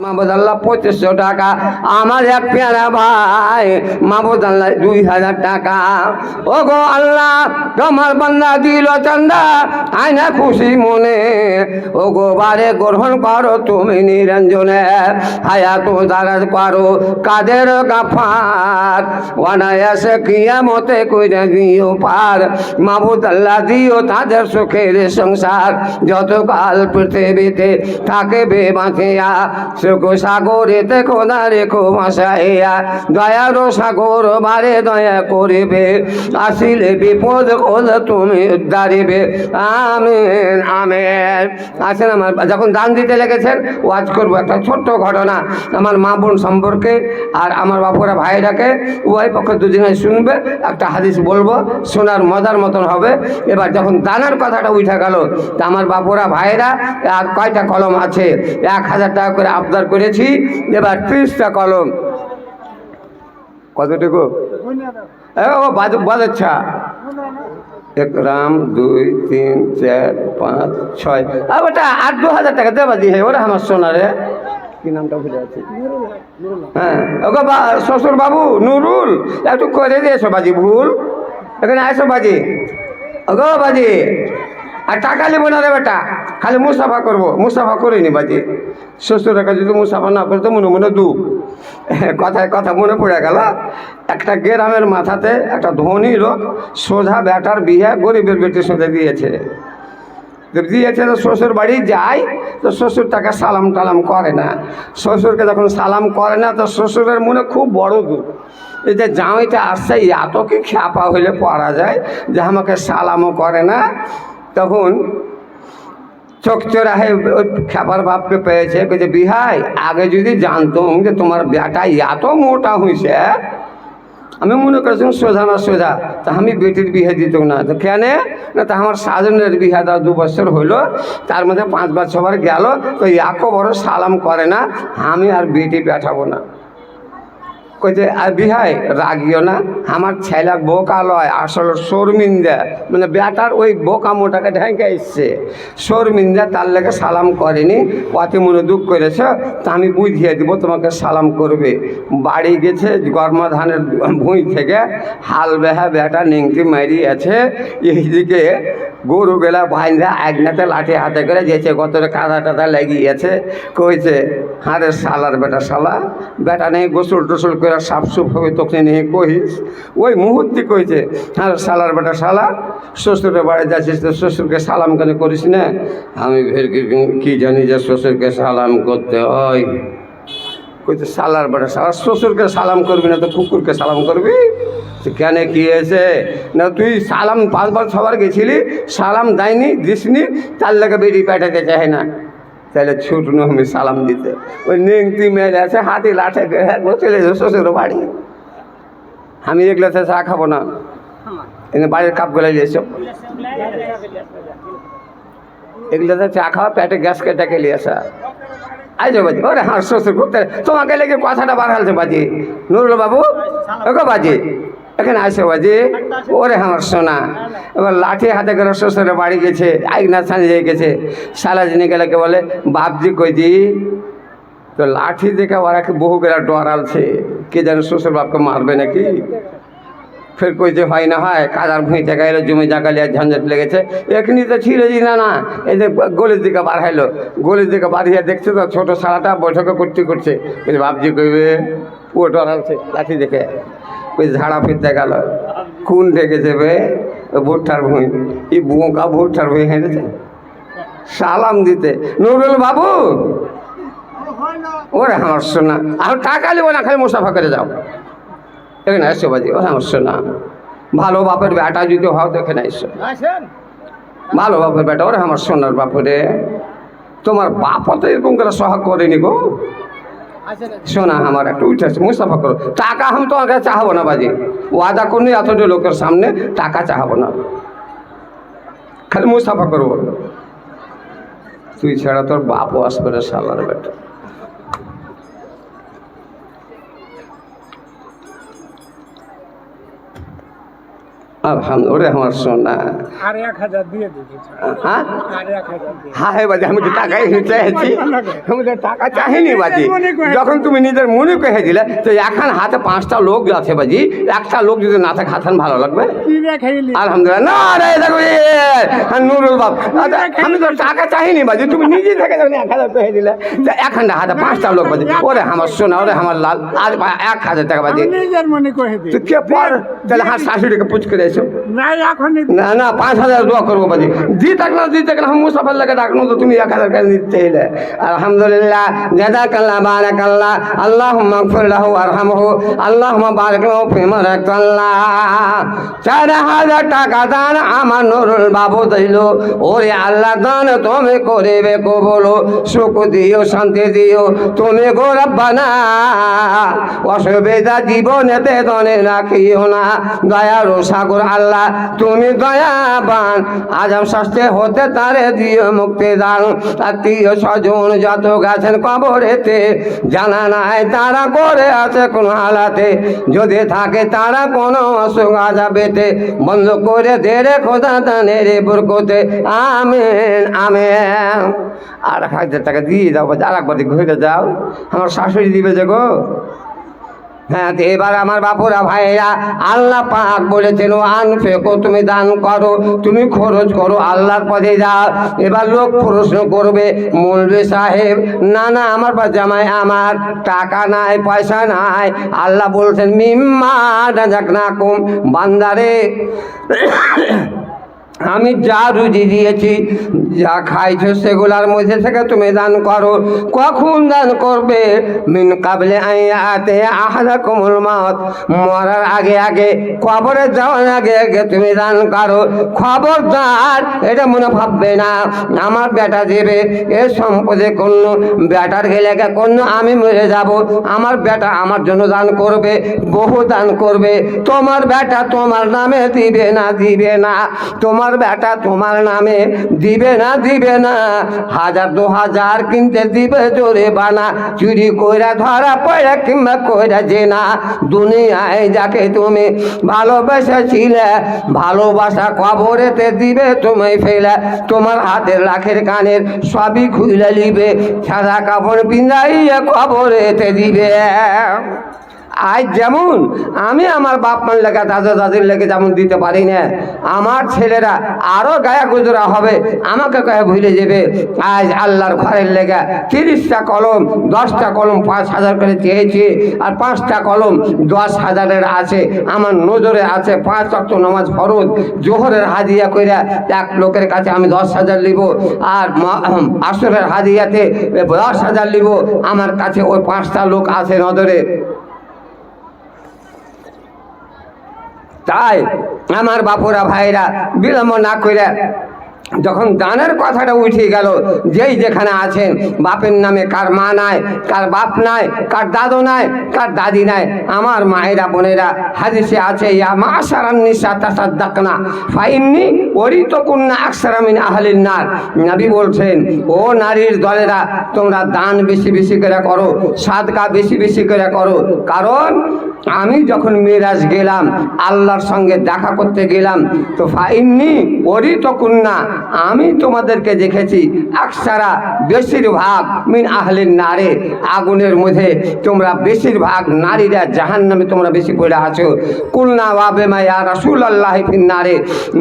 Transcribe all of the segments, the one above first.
মাহবুদ আল্লাহ 2500 টাকা, আমার এক পেয়ারা ভাই মাহবুদ আল্লাহ 2000 টাকা। ও গো আল্লাহ, তোমার বান্দা দিল চান্দা আয়না খুশি মনে, ও গো বারে গ্রহণ করো তুমি নিরঞ্জনে, হায়াত দারাজ করো কাদের গাফার, ওয়ানায়াসে কিয়ামতে কইরা দিও পার। মাহবুদ আল্লাহ দিও তাদের সুখের সংসার, যতকাল পৃথিবীতে থাকবে বাঁচিয়া, সুখ সাগরেতে খোদা রেখো ভাসাইয়া, দয়ার সাগর বারে দয়া করিবে, আসিলে বিপদ খোদ তুমি উদ্ধারিবে। আমিন আমিন। আসেন, আমার যখন দান দিতে লেগেছেন ওয়াজ করবো একটা ছোট্ট ঘটনা আমার মা বোন সম্পর্কে, আর আমার বাপুরা ভাইরাকে উভয় পক্ষ দুজনে শুনবে, একটা হাদিস বলবো, শোনার মজার মতন হবে। এবার যখন দানের কথাটা উঠে গেল, তা আমার বাপুরা ভাইরা আর কয়টা কলম আছে, 1000 টাকা করে আবদার করেছি, এবার 30টা কলম। কতটুকু ও বাজাচ্ছা? 1 গ্রাম 2 3 4 5 6 ওটা 8-2000 টাকা দেবা দিয়ে ওরা আমার সোনারে কি নামটা ভুলে আছে। হ্যাঁ ওগো শ্বশুর বাবু নুরুল, একটু করে দিয়েছো বাজি, ভুল এখানে আসো বাজি। ওগো বাজি, আর টাকা নেবো না রে বেটা, খালি মুসাফা করবো, মুসাফা করিনি বাজি। শ্বশুর কাছে যদি মুসাফা না করতো মনে মনে দুঃখ। কথায় কথা মনে পড়ে গেল, একটা গ্রামের মাথাতে একটা ধনী লোক সোজা বেটার বিয়ে গরিবের বেটির সাথে দিয়েছে। তো শ্বশুর বাড়ি যায়, তো শ্বশুর তাকে সালাম টালাম করে না। শ্বশুরকে যখন সালাম করে না, তো শ্বশুরের মনে খুব বড় দুঃখ, এই যে জামাইটা আসছে এত কি খ্যাপা হইলে পড়া যায় যে আমাকে সালামও করে না। তখন চোখ চোরাহে ওই খ্যাপার বাপকে পেয়েছে, যে বিহাই আগে যদি জানতাম যে তোমার বেটা এত মোটা হয়েছে, আমি মনে করছি সোজা না সোজা, তা আমি বেটির বিয়ে দিত না। তো কেন না, তা আমার সাজনের বিয়ে দেওয়া 2 বছর হইলো, তার মধ্যে 5-6 বার গেল, তো এত বড় সালাম করে না, আমি আর বেটি পাঠাবো না। কইছে আর বিহাই রাগিও না, আমার ছেলে বোকা লয়, আসলে শর্মিন্দা, মানে বেটার ওই বোকা মোটাকে ঢেকে এসছে, শর্মিন্দা, তার লেগে সালাম করেনি, অতি মনে দুঃখ করেছে, তা আমি বুঝিয়ে দিব তোমাকে সালাম করবে। বাড়ি গেছে, গরমা ধানের ভুঁই থেকে হাল বেহা বেটা নিংটি মারিয়েছে, এইদিকে গরু গেলা ভাইন্দা একনাতে লাঠি হাতে করে যেছে, গতরে কাদা টাদা লাগিয়েছে। কইছে হারে শালার বেটা, শালা বেটা নেই গোসল টোসল করে সাফসুফ হবে, তোকে নিয়ে কহিস। ওই মুহূর্তে কইছে হারে শালার বেটা শালা, শ্বশুরের বাড়ি যাচ্ছিস তো শ্বশুরকে সালাম কেন করিস না? আমি ফের কি জানি যে শ্বশুরকে সালাম করতে হয়। কইছে শালার বেটা শালা, শ্বশুরকে সালাম করবি না তো কুকুরকে সালাম করবি? কেন কি হয়েছে না, তুই সালাম 5-6 বার গেছিলি, সালাম দেয়নি দিসনি, তার লাগে বেরি পাঠাতে চায় না, তাহলে ছুট নো আমি সালাম দিতে। ওই নেংটি মেয়ে আছে হাতে লাঠে চলে যাবে শ্বশুর বাড়ি। আমি এগুলো চা খাবো না, এনে বাড়ির কাপ গলে এসো, এগুলোতে চা খাওয়া, পেটে গ্যাস কেটে গেলে আসা। আইজো বাজি, ওরে হাঁ শ্বশুর করতে তোমাকে লেগে কথাটা বাড়ালছে বাজি। নুরুল বাবু ওগো বাজি, এখানে আসো বাজি। ওরে আমার সোনা, এবার লাঠি হাতে করে শ্বশুরের বাড়ি গেছে, আইনা ছাড়িয়ে গেছে, সালা জিনে গেলে কে বলে বাপজি কইজি, তো লাঠি দেখে ওরা বহু গেলা ডরালছে, কে যেন শ্বশুর বাপকে মারবে নাকি। ফের কইছে হয় না হয়, কাদার ভুঁই থেকে এলো, জমি জাগালিয়া ঝঞ্ঝট লেগেছে, এখনি তো ছিল না, এই যে গলির দিকে বার হাইলো, গলির দিকে বাড়িয়ে দেখছে তো ছোটো শালাটা বৈঠকে করছে, বাপজি কইবে ও ডরালছে লাঠি দেখে। ওই ঝাড়া ফিরতে গেল, খুন ঢেকে যাবে ভুট্টার ভুঁই, এই বোকা ভুট্টার ভুঁই হেঁটেছে সালাম দিতে। নুরুল বাবু ওরে আমার সোনা, আর টাকা নেবো না, খালি মুসাফা করে যাও, এখানে আসছো বাজি। ওরে আমার সোনা, ভালো বাপের বেটা যদি হও তো এখানে এসো, ভালো বাপের বেটা, ওরে আমার সোনার বাপরে, তোমার বাপ তো এরকম করে সহাগ করেনি গো। শোনা আমার একটু উঠেছে, মুসাফা করো, টাকা আমি তোমার কাছে চাহাবো না বাজি, ওয়াদা করনি এতটা লোকের সামনে টাকা চাহাবো না, খালি মুসাফা করবো। তুই ছাড়া তোর বাপও আসবে না শালার বেটা। আলহামদুলিল্লাহ, ওরে আমার সোনা। আর 1000 দিয়ে দিবি। হ্যাঁ আর 1000 দিয়ে। হ্যাঁ বাজি, আমি তো টাকাই চাইছি, আমি তো টাকা চাইনি বাজি। যখন তুমি নিজের মনে কহে দিলে, তো এখন হাতে 5টা লোক আছে বাজি, একটা লোক যদি না থাকে হাতান ভালো লাগবে। কি রেখাইলি? আলহামদুলিল্লাহ। না রে দেখো নুরুল বাপ, আমি তো টাকা চাইনি বাজি, তুমি নিজে থেকে যখন 1000 কহে দিলে, তো এখন হাতে 5টা লোক বাজি, ওরে আমার সোনা, ওরে আমার লাল, আর 1000 টাকা বাজি। নিজের মনে কহে দি। তো কে পর তাহলে হাত শাশুড়িকে পুচ করে এসো। না এখন না না 5000 দোয়া করবো বাজি, দিতে না हम मुसाफिर लगे डाकनो तो तुम 1000 कर देते ही ले। अल्हम्दुलिल्लाह, जज़ाकल्लाह बारकल्लाह, अल्लाहुम्मा इग़फिर लहु वरहमहु, अल्लाहुम्मा बारिक लहु फीमा रज़क़ल्लाह। 4000 টাকা দান আমার নুরুল বাবু দিল। ওরে আল্লাহ, দান তুমি করিবে কবুল, সুখ দিও শান্তি দিও তুমি গো রব্বানা। অসুবিধা জীবনেতে দনে রাখিও না, দয়ার সাগর আল্লাহ তুমি দয়াবান। আজম শাস্তে হতে তারে দিও মুক্তি দান। আত্মীয় স্বজন যত গেছেন কবরেতে, জানা নাই তারা করে আছে কোন হালাতে, যদি থাকে তারা কোনো অসুখ আযাবেতে, বন্ধ করে দে রে খোদা দানের বরকতে, আমিন আমিন। আর 1000 টাকা দিয়ে দাও, আর একবার ঘুরে যাও, আমার শাশুড়ি দিবে যে গো। হ্যাঁ, এবার আমার বাপুরা ভাইয়া, আল্লাহ পাক বলেছেন আনফিকু, তুমি দান করো, তুমি খরচ করো, আল্লাহর পথে যাও। এবার লোক প্রশ্ন করবে, মৌলভী সাহেব না না আমার বা জামাই আমার টাকা নাই পয়সা নাই। আল্লাহ বলছেন মিম্মা রাযাকনাকুম, বান্দারে আমি যা রুজি দিয়েছি, যা খাইছো সেগুলার মধ্যে থেকে তুমি দান করো। কখন দান করবে? মিন কাবলে আয়াতে আহাদাকুমুল মাউত, মরার আগে আগে, কবরে যাওয়ার আগে আগে তুমি দান করো। খবরদার এটা মনে ভাববে না আমার বেটা দেবে, এ সম্পদে কোনো বেটার গেলে কোনো আমি মরে যাব, আমার বেটা আমার জন্য দান করবে, বহু দান করবে। তোমার বেটা তোমার নামে দিবে না, দিবে না। তোমার বেটা তোমার নামে দিবে না, দিবে না। 1000 2000 কিনতে দিবে জোরে বানা, চুরি কইরা ধরা পড়া কিংবা কইরা জেনা। দুনিয়ায় যাকে তুমি ভালোবেসেছিলে, ভালোবাসা কবরেতে দিবে তুমি ফেলে। তোমার হাতের লাখের কানের সবই খুলে নিবে, সাদা কাপড় পিঁধাইয়া কবরেতে দিবে। আজ যেমন আমি আমার বাপ মার লেগে দাদা দাদির লেগে যেমন দিতে পারি না, আমার ছেলেরা আরও গায়া গুজরা হবে, আমাকে কয়ে ভুলে যাবে। আজ আল্লাহর ঘরের লেগে 30টা কলম 10টা কলম 5000 করে চেয়েছি, আর 5টা কলম 10,000-এর আছে আমার নজরে আছে। 5 ওয়াক্ত নামাজ ফরজ, জোহরের হাদিয়া কইরা এক লোকের কাছে আমি 10,000 নিব, আর আসরের হাদিয়াতে 10,000 নিব। আমার কাছে ওই 5টা লোক আছে নজরে। তাই আমার বাপুরা ভাইরা বিলম্ব না করে, যখন দানের কথাটা উঠে গেল, যেই যেখানে আছেন, বাপের নামে কার মা নাই, কার বাপ নাই, কার দাদু নাই, কার দাদি নাই, আমার মায়েরা বোনেরা, হাদিসে আছে ইয়া মাশারান নিসা তাসাদ্দাকনা ফাইন্নি ওরিতুকুন্না আকসারা মিন আহলিন নার। নবী বলছেন, ও নারীর দলেরা, তোমরা দান বেশি বেশি করে করো, সাদকা বেশি বেশি করে করো। কারণ আমি যখন মিরাজ গেলাম, আল্লাহর সঙ্গে দেখা করতে গেলাম, তো ফাইন্নি ওরিতুকুন্না, আমি তোমাদেরকে দেখেছি আকসারা বেশিরভাগ মিন আহলিন নারে, আগুনের মধ্যে তোমরা বেশিরভাগ নারীরা জাহান্নামে তোমরা বেশি পড়ে আছো। কুলনা ওয়া বিমা ইয়া রাসূলুল্লাহি ফিন নারে।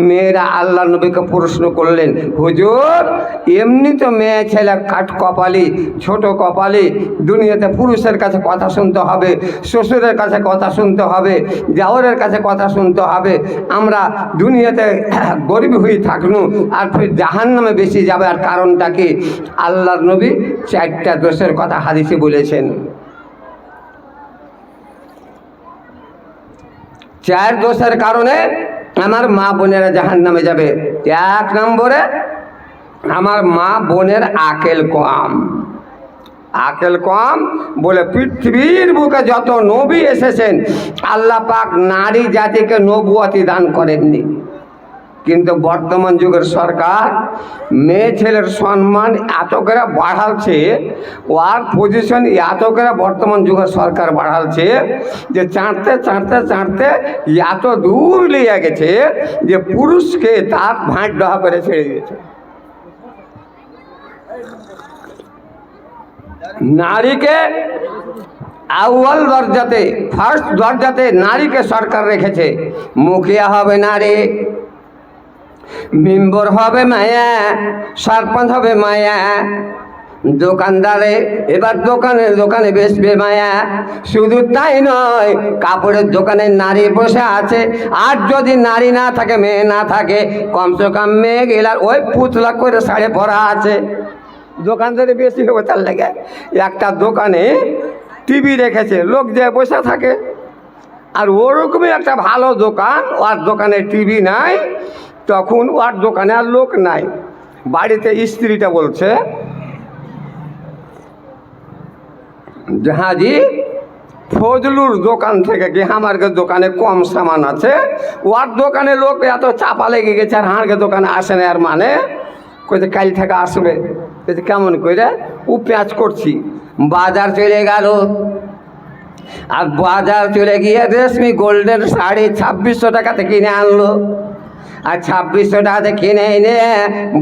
মেয়েরা আল্লাহর নবীকে প্রশ্ন করলেন, হুজুর এমনি তো মেয়ে ছেলে কাঠ কপালি, ছোট কপালি, দুনিয়াতে পুরুষের কাছে কথা শুনতে হবে, শ্বশুরের কাছে কথা শুনতে হবে, জাওরের কাছে কথা শুনতে হবে, আমরা দুনিয়াতে গরিব হয়ে থাকনু আর ফির জাহান্নামে বেশি যাবে। আর কারণটা কি? আল্লাহর নবী 4টা দোষের কথা হাদিসে বলেছেন। 4 দোষের কারণে আমার মা বোনেরা জাহান্নামে যাবে। 1 নম্বরে আমার মা বোনের আকেল কম। আকেল কম বলে পৃথিবীর বুকে যত নবী এসেছেন, আল্লাহ পাক নারী জাতিকে নবুয়তি দান করেননি। কিন্তু বর্তমান যুগের সরকার মেয়ে ছেলের সম্মান এত করে বাড়াচ্ছে, ওর পজিশন এত করে বর্তমান যুগের সরকার বাড়াচ্ছে যে চাঁটতে চাঁটতে চাঁটতে এত দূর নিয়ে গেছে যে পুরুষকে তার ভাঁট ডহা করে ছেড়ে দিয়েছে। নারীকে আউয়াল দরজাতে, ফার্স্ট দরজাতে নারীকে সরকার রেখেছে। মুখিয়া হবে নারী, মেম্বার হবে মায়া, সরপঞ্চ হবে মায়া, দোকানদারে এবার দোকানে বেচবে মায়া। শুধু তাই নয়, কাপড়ের দোকানে নারী বসে আছে। আর যদি নারী না থাকে, মেয়ে না থাকে, কমসে কম মেয়ে গেলার ওই পুতলা করে শাড়ি পরা আছে। দোকানদারে বেশি হবে তার লেগে একটা দোকানে টিভি রেখেছে, লোক যে বসে থাকে। আর ওরকমই একটা ভালো দোকান, ওর দোকানে টিভি নাই, তখন ওর দোকানে আর লোক নাই। বাড়িতে স্ত্রীটা বলছে, জাহাজি ফজলুর দোকান থেকে কি আমার দোকানে কম সামান আছে, ওর দোকানে লোক এত চাপা লেগে গেছে আর হাঁড়কে দোকানে আসে না। আর মানে কইতে কাল থেকে আসবে, কেমন করে ও প্যাঁচ করছি। বাজার চলে গেল, আর বাজার চলে গিয়ে রেশমি গোল্ডেন শাড়ি 2600 টাকাতে কিনে আনলো। আর 2600 টাকাতে কিনে এনে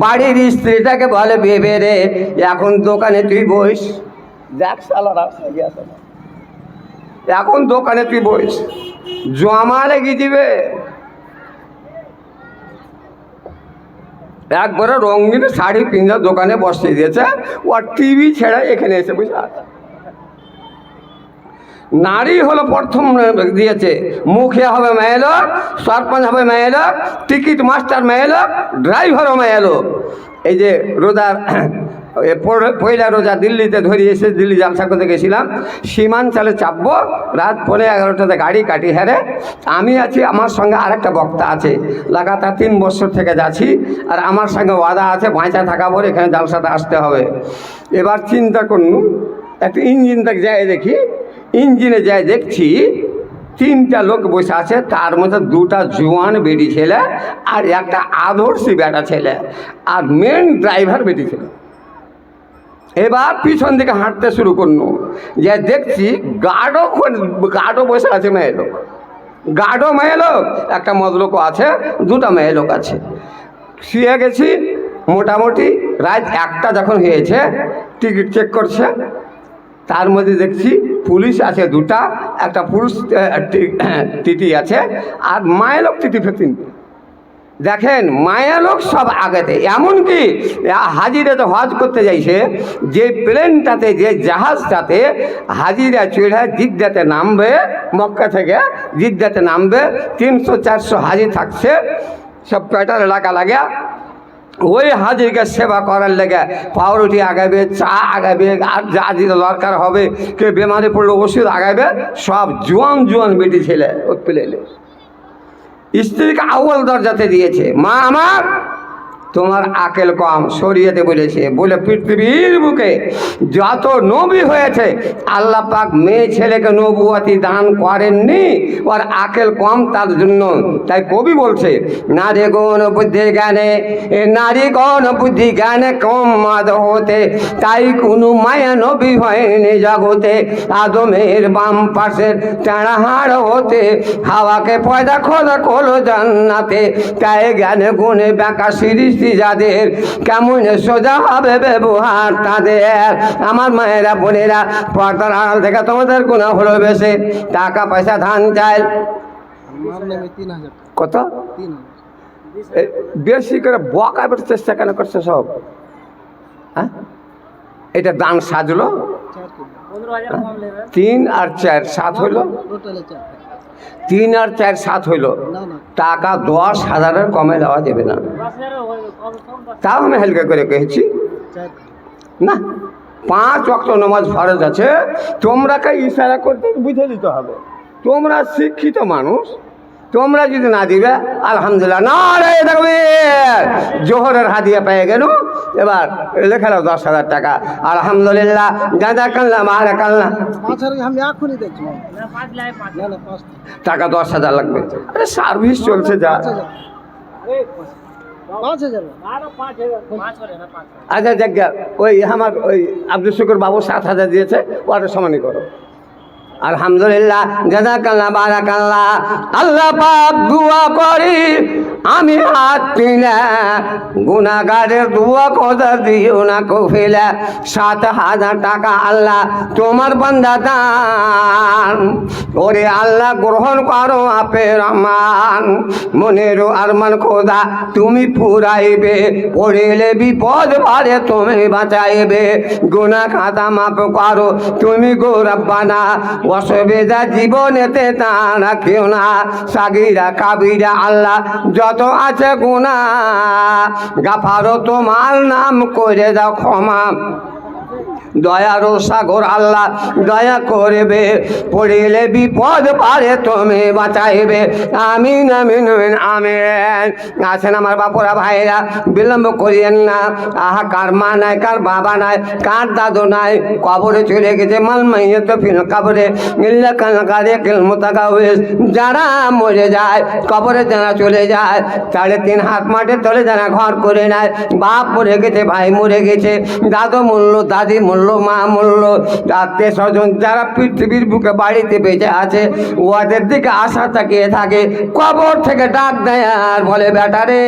বাড়ির স্ত্রীটাকে বলে, ভেবে রে এখন দোকানে তুই বইস, দেখ সালা রাস্তা গিয়েছে, এখন দোকানে তুই বইস, জমা লেগে দিবে। একবারে রঙিন শাড়ি পিঁধে দোকানে বসিয়ে দিয়েছে, ও টিভি ছেড়ে এখানে এসে বসে আছে। নারী হলো প্রথম দিয়েছে, মুখিয়া হবে মেয়ে লোক, সরপঞ্চ হবে মেয়ে লোক, টিকিট মাস্টার মেয়ে লোক, ড্রাইভারও মেয়ে লোক। এই যে রোজার পয়লা রোজা দিল্লিতে ধরে এসে দিল্লি জালসা করতে গেছিলাম, সীমাঞ্চলে চাপবো, রাত 11:30টাতে গাড়ি কাটি হারে। আমি আছি, আমার সঙ্গে আরেকটা বক্তা আছে, লাগাতার 3 বছর থেকে যাচ্ছি। আর আমার সঙ্গে ওয়াদা আছে বাঁচা থাকা পরে এখানে জালসাতে আসতে হবে। এবার চিন্তা করুন, একটা ইঞ্জিনটা যায় দেখি, ইঞ্জিনে যাই দেখছি 3টা লোক বসে আছে, তার মধ্যে 2টা জোয়ান বেটি ছেলে আর একটা আদর্শী বেটা ছেলে, আর মেন ড্রাইভার বেটি ছেলে। এবার পিছন দিকে হাঁটতে শুরু করলো, যে দেখছি গার্ডও বসে আছে, মেয়ে লোক, গার্ডও মেয়ে লোক, একটা মদলোকও আছে, 2টা মেয়ে লোক আছে। শুয়ে গেছি, মোটামুটি রাত 1টা যখন হয়েছে, টিকিট চেক করছে, তার মধ্যে দেখছি পুলিশ আছে 2টা, একটা পুরুষ টিটি আছে, আর মায়ের লোক টিটি ফেটিন। দেখেন মায়া লোক সব আগেতে, এমনকি হাজিরা তো হজ করতে যাইছে, যে প্লেনটাতে, যে জাহাজটাতে হাজিরা চড়ে জিদ্দাতে নামবে, মক্কা থেকে জিদ্দাতে নামবে, 300-400 হাজি থাকছে, সব পেটার এলাকা লাগে। ওই হাজিরকে সেবা করার লেগে পাউরুটি আগাবে, চা আগাবে, আর যা যেটা দরকার হবে, কে বেমারে পড়লে ওষুধ আগাবে, সব জোয়ান বেটি ছেলে ও প্লেনে। স্ত্রীকে আউয়াল দরজাতে দিয়েছে। মা আমার, তোমার আকেল কম, শরীয়তে বলেছে, বলে পৃথিবীর বুকে যত নবী হয়েছে আল্লাহ পাক মেয়ে ছেলেকে নবুয়তি দান করেননি, ওর আকেল কম তার জন্য। তাই কবি বলছে, নারী গণ বুদ্ধি জ্ঞানে, নারী গণ বুদ্ধি জ্ঞানে কম মাদ হতে, তাই কোনো মায়া নবী হয়নি জগতে। আদমের বাম পাশের টানা হাড় হতে, হাওয়াকে পয়দা খোদা খোলো জান্নাতে, তাই জ্ঞানে গুণে বাঁকা সিরিজ যাদের কেমন সোজা হবে ব্যবহার তাদের। আমার মায়েরা বোনেরা, পর্দার আড়াল থেকে তোমাদের গুণা হলো বেশি, টাকা পয়সা ধান চাল কত বেশি করে বকাবার চেষ্টা কেন করছে সব? হ্যাঁ, এটা দান সাজলো, 3 আর 4 7 হইল, 3 আর 4 7 হইল, টাকা 10,000-এর কমে দেওয়া যাবে না। তাও আমি হালকা করে কহেছি না, 5 ওয়াক্ত নামাজ ফরজ আছে, তোমরাকে ইশারা করতে বুঝে দিতে হবে। তোমরা শিক্ষিত মানুষ, তোমরা যদি না দিবে, আলহামদুলিল্লাহ না রে দেখবে জোহরের হাদিয়া পেয়ে গেল, এবার লেখা 10,000 টাকা, আলহামদুলিল্লাহ, গাঁদা কান্না মারা কান্না, টাকা 10,000 লাগবে। আরে সার্ভিস চলছে যা, আচ্ছা জায়গা ওই আমার ওই আব্দুল শুকুর বাবু 7,000 দিয়েছে, ওটা সমানই করো। আলহামদুলিল্লাহ, জাযাকাল্লাহ, বারাকাল্লাহ। আল্লাহ পাক দোয়া করি আমি হাত তুলে গুনাহগারের দোয়া কথা দিও না কফিলা। 7,000 টাকা আল্লাহ তোমার বান্দা দান ওরে আল্লাহ গ্রহণ করো আপে রহমান। মনেরও আরমান খোদা তুমি পুরাইবে, পড়িলে বিপদ পারে তুমি বাঁচাইবে। গুনাহ খাতা মাফ করো তুমি গো রব্বানা, অসুবিধা জীবনেতে তা রাখিও না। সাগিরা কাবিরা আল্লাহ যত আছে গুনাহ গাফারো তোমার নাম করে দাও ক্ষমা। দয়ারও সাগর আল্লাহ দয়া করবে, পড়িলে বিপদ পারে তুমি বাঁচাইবে। আমিন আমিন আমিন আমিন। আছেন আমার বাপুরা ভাইরা, বিলম্ব করিয়েন না। আহা কার মা নাই, কার বাবা নাই, কার দাদু নাই, কবরে চলে গেছে মাল মাইয়ে তো ফিল কবরে ইল্লা কানকারে কিল মুতাকাউইস। যারা মরে যায় কবরে যারা চলে যায়, 3.5 হাত মাঠে তলে যারা ঘর করে নেয়, বাপ মরে গেছে, ভাই মরে গেছে, দাদু মূল্য, দাদি মূল্য, মা মূল্য, আত্মীয় স্বজন যারা পৃথিবীর বুকে বাড়িতে বেঁচে আছে, ওদের দিকে আশা তাকিয়ে থাকে, কবর থেকে ডাক দেয় আর বলে বেটারে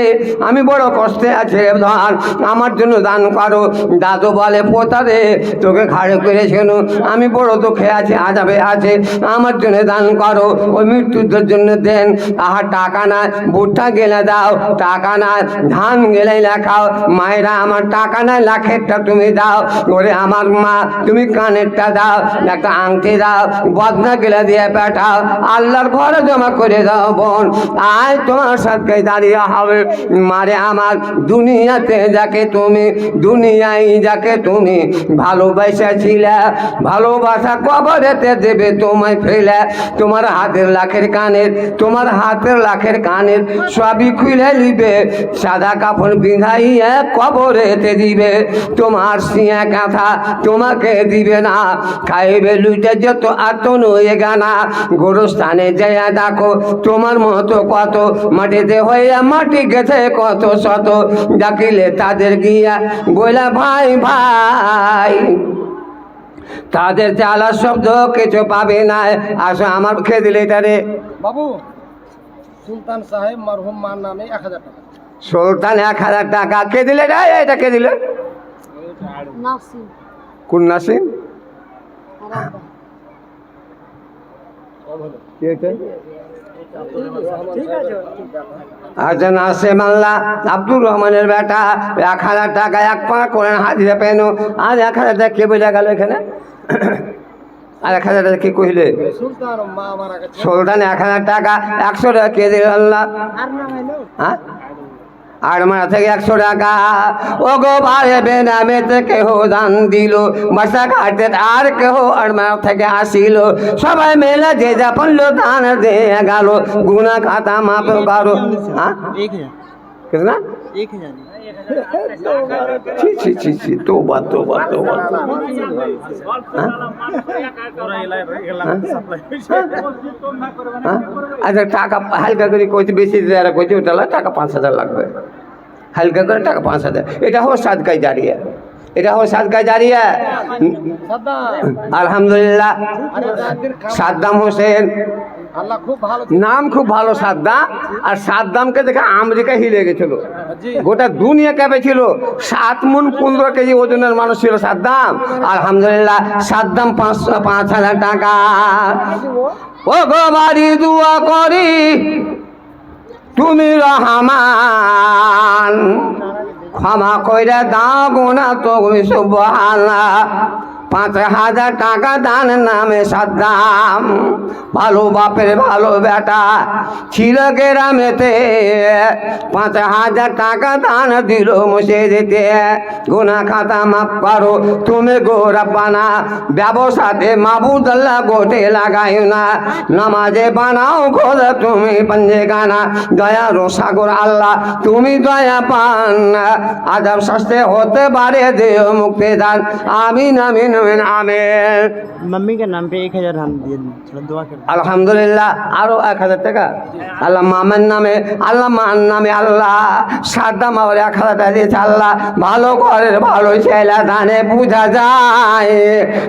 আমি বড় কষ্টে আছি রে ধন, আমার জন্য দান করো। দাদু বলে পোতা রে তোকে ঘাড়ে করেছিল, আমি বড় দুঃখে আছি, আজাবে আছে, আমার জন্য দান করো, ওই মৃত্যুদের জন্য দেন। আহা টাকা নাই, ভুট্টা গেলে দাও, টাকা নাই, ধান গেলে লেখাও। মায়েরা আমার টাকা নাই, লাখেরটা তুমি দাও। ওরে আমার মা তুমি কানেরটা দাও, একটা আংটি দাও, বদনা গেলে দিয়ে পাঠাও, আল্লাহর ঘরে জমা করে দাও বোন। আজ তোমার সাথে দাঁড়িয়ে হবে মারে আমার, দুনিয়াতে যাকে তুমি, দুনিয়ায় যাকে তুমি ভালোবাসেছিলে, ভালোবাসা কবরেতে দেবে তোমায় ফেলে। তোমার হাতের লাখের কানের, তোমার হাতের লাখের কানের সবই খুলে নিবে, সাদা কাপড় বিঁধাইয়া কবরেতে দিবে। তোমার সিয়া কাঁথা তোমাকে দিবে না, খাইবে লুটে যত আতন হয়ে গানা। গোরস্থানে যাইয়া দেখো তোমার মতো কত, মাটিতে হইয়া মাটি গেছে কত শত। ডাকিলে তাদের গিয়া বইলা ভাই ভাই, তাদের চালা শব্দ কিছু পাবে না। আসো আমার খেয়ে দিলে এটারে বাবু সুলতান সাহেব মরহুম মার নামে 1000 টাকা। সুলতান 1000 টাকা কে দিলে রে? এটা কে দিলে? কোন নাসিম? আচ্ছা নাসিম আল্লাহ আব্দুর রহমানের বেটা 1000 টাকা 1 পাঁচ করে হাজিরা পেন। আর 1000 টাকা কে বোঝা গেল এখানে? আর 1000 টাকা কি কহিলে? সুলতান 1000 টাকা 100 টাকা কে দিল আল্লাহ? হ্যাঁ আর মারা থেকে 100 টাকা। ও গো ভাই বেনামেতে কেহ দান দিল, বাসা ঘাটে আর কেহ আর মারা থেকে আসিল, সবাই মেলে যে যা পারলো দান দিয়ে গেল, গুনা খাতা মাপ করো। হ্যাঁ কিतना? 1000। ছি ছি ছি ছি, তোবা তোবা তোবা। আচ্ছা টাকা হালকা করে কইতে, বেশি যারা কইতে ওটা টাকা 5000 লাগবে, হালকা করে টাকা 5000। এটা হো সাদকায় জারিয়া, এটা হো সাদকায় জারিয়া। আলহামদুলিল্লাহ। সাদ্দাম হোসেন নাম খুব ভালো সাদ্দাম, আর সাদ্দামকে দেখে আমেরিকা হিলে গেছিল, গোটা দুনিয়া কেঁপেছিল। 7 মণ 15 কেজি ওজনের মানুষ ছিল সাদ্দাম। আলহামদুলিল্লাহ। সাদ্দাম 5000 টাকা। ও গো বাড়ি দোয়া করি তুমি রহমান, ক্ষমা কইরা দাও গুনাহ তুমি সুবহানাল্লাহ। 5000 টাকা দান নামে সাদ্দাম, ভালো বাপের ভালো বেটা ছিল গ্রামেতে, 5000 টাকা দান দিল মসজিদেতে। গুনাহ খাতা মাফ করো তুমি গো রব্বানা, ব্যবসাতে মাবুদ আল্লাহ গোটে লাগাই না, নামাজে বানাও খোদা তুমি পঞ্জেগানা। দয়ারও সাগর আল্লাহ তুমি দয়া পান, আযাব শাস্তি হতে পারে দিও মুক্তি দান। আমিন আমিন আমিন আমিন। मम्मी के नाम पे 1000 हम दिए, थोड़ा दुआ कर। আলহামদুলিল্লাহ। আরো 1000 টাকা আল্লাহ মামার নামে, আল্লাহ মার নামে, আল্লাহ সাদ্দাম আমার 1000 টাকা দিয়েছে। আল্লাহ ভালো ঘরের ভালো ছেলে ধানে বোঝা যায়।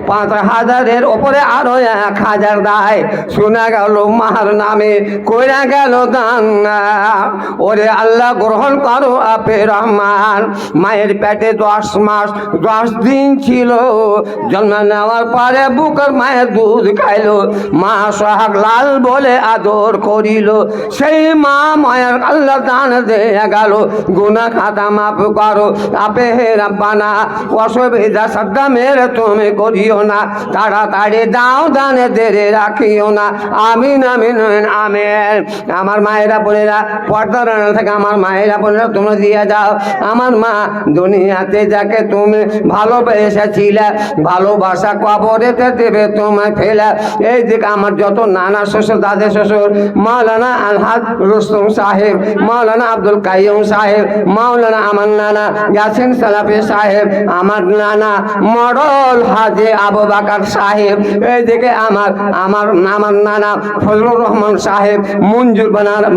5000-এর ওপরে আরো 1000 দেয়। শোনা গেল মার নামে কইরা গেল দান। ওরে আল্লাহ গ্রহণ করো আপে রহমান। মায়ের পেটে 10 মাস 10 দিন ছিল। জন্ম নেওয়ার পরে বুকের মায়ের দুধ খাইলো। মা সোহাগ লাল বলে আদর করিল। সেই মা মায়ের আল্লাহ দান দিয়ে গেল। গুনাহ খাতা মাফ করো আপে হে রব্বানা। অসুবিধা সাদ্দামের তুমি করিও না। তাড়াতাড়ি দাও দানে দেরে রাখিও না। আমিন আমিন আমিন আমিন। আমার মায়েরা বোনেরা, পর্দার আড়াল থেকে আমার মায়েরা বোনেরা তোমরা দিয়ে যাও। আমার মা দুনিয়াতে যাকে তুমি ভালোবেসেছিলে, ভালোবাসা কবরেতে দেবে তোমায় ফেলে। এই দিকে আমার যত নানা শ্বশুর, দাদা শ্বশুর, মাওলানা আলহাজ রুস্তম সাহেব, মাওলানা আব্দুল কাইয়ুম সাহেব, মাওলানা আমার নানা ইয়াসিন সালাফি সাহেব, আমার নানা মডল হাজি আবু বাকার সাহেব, এইদিকে আমার আমার আমার নানা ফজলুর রহমান সাহেব,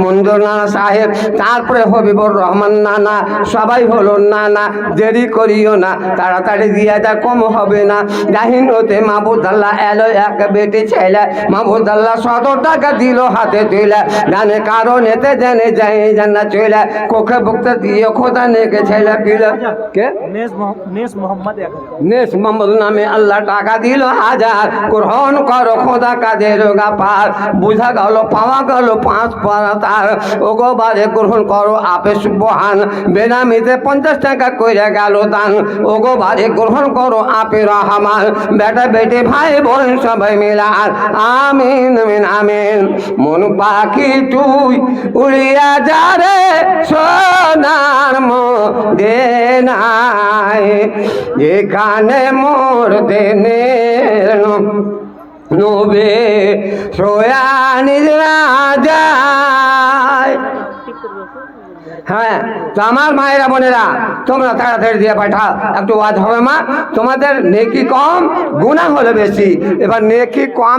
মঞ্জুর নানা সাহেব, তারপরে হবিবুর রহমান নানা, সবাই হলো নানা। দেরি করিও না, তাড়াতাড়ি দিয়ে যা, কম হবে না। জাহিন হতে মাহবুদাল্লাহ এলো এক বেটি ছেলে। মাহবুদাল্লাহ 100 টাকা দিল হাতে তুলে। জানে কারণ এতে জেনে যাই জান্নাত চলে। কোখে বুকতে দিয়ে খোদা নেকে ছেলে পিলে। কে नेस मोहम्मद 1000। নেস মোহাম্মদ নামে আল্লাহ টাকা দিল 1000। গ্রহণ করো খোদা কাদের গাফার। বুঝা গেল পাওয়া গেল 5 পারা তার। ওগো বারে গ্রহণ করো আপে সুবহান। বেনামিতে 50 টাকা কইরা গেল দান। ওগো বারে গ্রহণ করো আপে রহমান। বেটা বেটি ভাই বোন সবাই মিলা আমিন আমিন আমিন। মন পাখি তুই উড়িয়া যা রে সোনার মদিনায়। যেখানে মোর দেনের নবে সোয়া নিজরা যায়। হ্যাঁ, তো আমার মায়েরা বোনেরা তোমরা তাড়াতাড়ি দিয়ে পাঠাও। একটু ওয়াজ হবে মা, তোমাদের নেকি কম, গুনাহ হলো বেশি। এবার নেকি কম